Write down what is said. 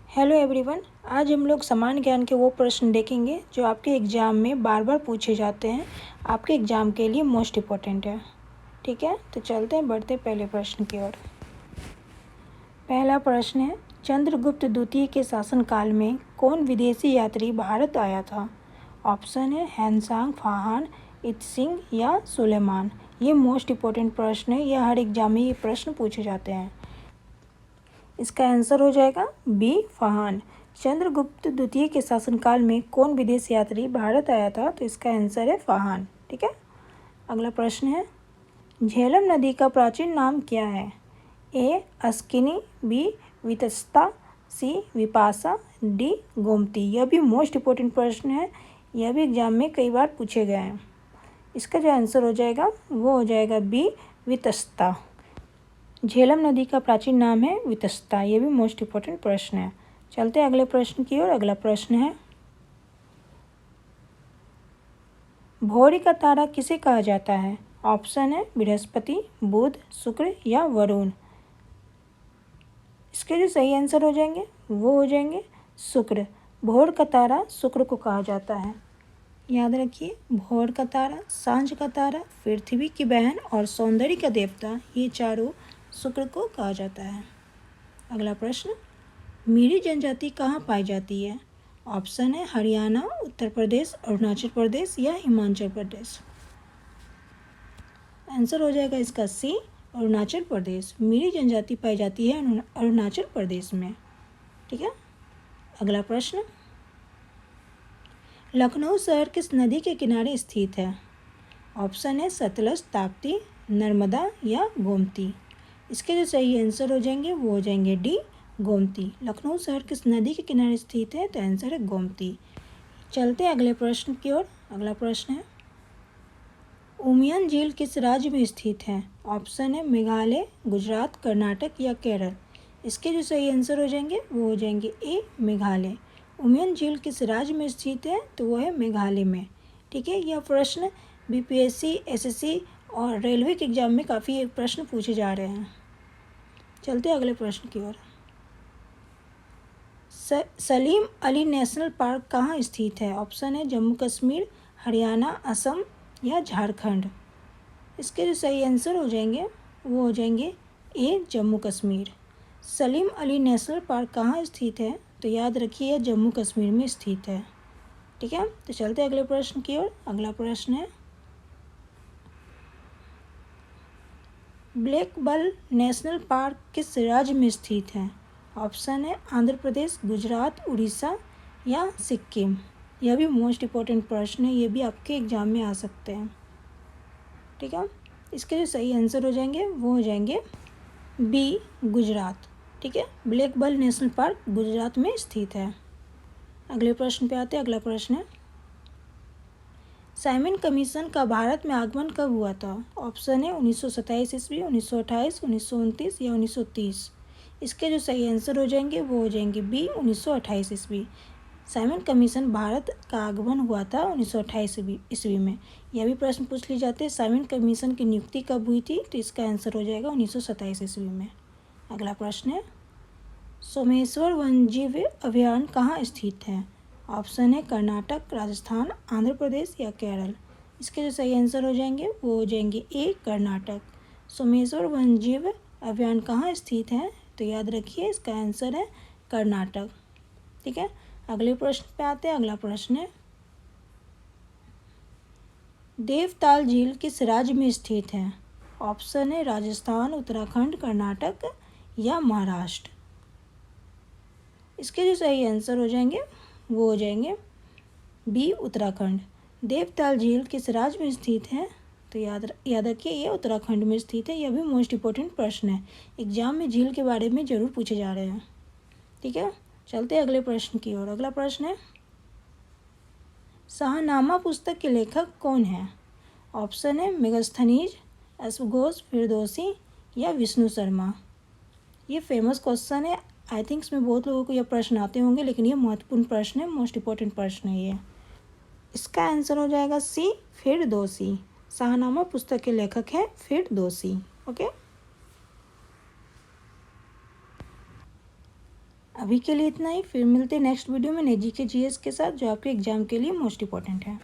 Hello everyone. आज हम लोग सामान्य ज्ञान के वो प्रश्न देखेंगे जो आपके एग्ज़ाम में बार बार पूछे जाते हैं, आपके एग्ज़ाम के लिए मोस्ट इम्पोर्टेंट है। ठीक है, तो चलते हैं, बढ़ते पहले प्रश्न की ओर। पहला प्रश्न है, चंद्रगुप्त द्वितीय के शासनकाल में कौन विदेशी यात्री भारत आया था? ऑप्शन है हैनसांग, फाहान, इत्सिंग या सुलेमान। ये मोस्ट इम्पोर्टेंट प्रश्न है, यह हर एग्जाम में ये प्रश्न पूछे जाते हैं। इसका आंसर हो जाएगा बी, फाहान। चंद्रगुप्त द्वितीय के शासनकाल में कौन विदेश यात्री भारत आया था? तो इसका आंसर है फाहान। ठीक है, अगला प्रश्न है, झेलम नदी का प्राचीन नाम क्या है? ए अस्किनी, बी वितस्ता, सी विपासा, डी गोमती। यह भी मोस्ट इम्पोर्टेंट प्रश्न है, यह भी एग्जाम में कई बार पूछे गए हैं। इसका जो आंसर हो जाएगा वो हो जाएगा बी, वितस्ता। झेलम नदी का प्राचीन नाम है वितस्ता। ये भी मोस्ट इम्पोर्टेंट प्रश्न है। चलते हैं अगले प्रश्न की ओर। अगला प्रश्न है, भौरी का तारा किसे कहा जाता है? ऑप्शन है बृहस्पति, बुध, शुक्र या वरुण। इसके जो सही आंसर हो जाएंगे वो हो जाएंगे शुक्र। भौर का तारा शुक्र को कहा जाता है। याद रखिए, भौर का तारा, सांझ का तारा, पृथ्वी की बहन और सौंदर्य का देवता, ये चारों शुक्र को कहा जाता है। अगला प्रश्न, मीरी जनजाति कहाँ पाई जाती है? ऑप्शन है हरियाणा, उत्तर प्रदेश, अरुणाचल प्रदेश या हिमाचल प्रदेश। आंसर हो जाएगा इसका सी, अरुणाचल प्रदेश। मीरी जनजाति पाई जाती है अरुणाचल प्रदेश में। ठीक है, अगला प्रश्न, लखनऊ शहर किस नदी के किनारे स्थित है? ऑप्शन है सतलज, ताप्ती, नर्मदा या गोमती। इसके जो सही आंसर हो जाएंगे वो हो जाएंगे डी, गोमती। लखनऊ शहर किस नदी के किनारे स्थित है? तो आंसर है गोमती। चलते हैं अगले प्रश्न की ओर। अगला प्रश्न है, उमियम झील किस राज्य में स्थित है? ऑप्शन है मेघालय, गुजरात, कर्नाटक या केरल। इसके जो सही आंसर हो जाएंगे वो हो जाएंगे ए, मेघालय। उमियम झील किस राज्य में स्थित है? तो वो है मेघालय में। ठीक है, यह प्रश्न बीपीएससी, एसएससी और रेलवे के एग्जाम में काफ़ी प्रश्न पूछे जा रहे हैं। चलते हैं अगले प्रश्न की ओर। सलीम अली नेशनल पार्क कहाँ स्थित है? ऑप्शन है जम्मू कश्मीर, हरियाणा, असम या झारखंड। इसके जो सही आंसर हो जाएंगे वो हो जाएंगे ए, जम्मू कश्मीर। सलीम अली नेशनल पार्क कहाँ स्थित है? तो याद रखिए जम्मू कश्मीर में स्थित है। ठीक है, तो चलते हैं अगले प्रश्न की ओर। अगला प्रश्न है, ब्लैक बल नेशनल पार्क किस राज्य में स्थित है? ऑप्शन है आंध्र प्रदेश, गुजरात, उड़ीसा या सिक्किम। यह भी मोस्ट इम्पोर्टेंट प्रश्न है, ये भी आपके एग्जाम में आ सकते हैं। ठीक है, इसके जो सही आंसर हो जाएंगे वो हो जाएंगे बी, गुजरात। ठीक है, ब्लैक बल नेशनल पार्क गुजरात में स्थित है। अगले प्रश्न पे आते हैं। अगला प्रश्न है, साइमन कमीशन का भारत में आगमन कब हुआ था? ऑप्शन है 1927 ईस्वी, 1928, 1929 या 1930। इसके जो सही आंसर हो जाएंगे वो हो जाएंगे बी, 1928 ईस्वी। साइमन कमीशन भारत का आगमन हुआ था 1928 ईस्वी में। यह भी प्रश्न पूछ ली जाते हैं, साइमन कमीशन की नियुक्ति कब हुई थी? तो इसका आंसर हो जाएगा 1927 ईस्वी में। अगला प्रश्न है, सोमेश्वर वन्यजीव अभयारण्य कहाँ स्थित है? ऑप्शन है कर्नाटक, राजस्थान, आंध्र प्रदेश या केरल। इसके जो सही आंसर हो जाएंगे वो हो जाएंगे ए, कर्नाटक। सोमेश्वर वन्यजीव अभयारण्य कहाँ स्थित है? तो याद रखिए इसका आंसर है कर्नाटक। ठीक है, अगले प्रश्न पे आते हैं। अगला प्रश्न है, देवताल झील किस राज्य में स्थित है? ऑप्शन है राजस्थान, उत्तराखंड, कर्नाटक या महाराष्ट्र। इसके जो सही आंसर हो जाएंगे वो हो जाएंगे बी, उत्तराखंड। देवताल झील किस राज्य में स्थित है? तो याद रखिए ये उत्तराखंड में स्थित है। यह भी मोस्ट इम्पोर्टेंट प्रश्न है, एग्जाम में झील के बारे में जरूर पूछे जा रहे हैं। ठीक है, चलते हैं अगले प्रश्न की ओर। अगला प्रश्न है, शाहनामा पुस्तक के लेखक कौन है? ऑप्शन है मेगास्थनीज, एसफोगोस, फिरदौसी या विष्णु शर्मा। ये फेमस क्वेश्चन है, आई थिंक इसमें बहुत लोगों को यह प्रश्न आते होंगे, लेकिन ये महत्वपूर्ण प्रश्न है, मोस्ट इम्पोर्टेंट प्रश्न है ये। इसका आंसर हो जाएगा सी, फिरदौसी। शाहनामा पुस्तक के लेखक है फिरदौसी। ओके, अभी के लिए इतना ही, फिर मिलते हैं नेक्स्ट वीडियो में नई जीके जीएस के साथ जो आपके एग्जाम के लिए मोस्ट इंपॉर्टेंट है।